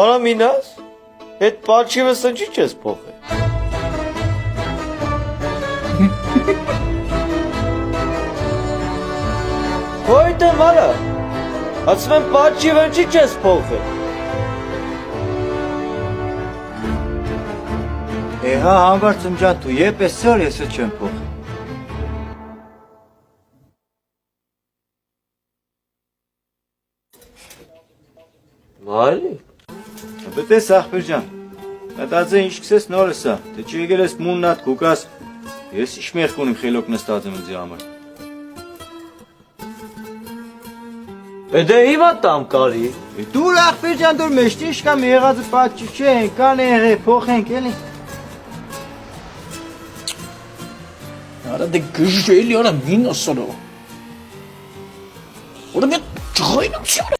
Արա մինաս, հետ պաչիվը սնչի չես փոխել։ Հոյտ եմ արա, ասում եմ պաչիվը չի չես փոխել։ Հա համբար ծնջան դու եփ էսօր եսը չեմ փոխել։ Մայլի։ Բտես ախպեր ջան, մտածե ինչ քսես նորս է, թե չի եկել ես մուննատ կուկաս, ես ինչ մեղք ունիմ խելոք նստած եմ ինձ համար։ Դե հիմա տամ կարի։ Դուր ախպեր ջան դուր մեջտի ինչ կա մի եղածը պատճի չեն, կան եղե, փոխենք էլի։ Արա դե գժելի արա մին ասորո։ Ուրեմն ճղայնացիա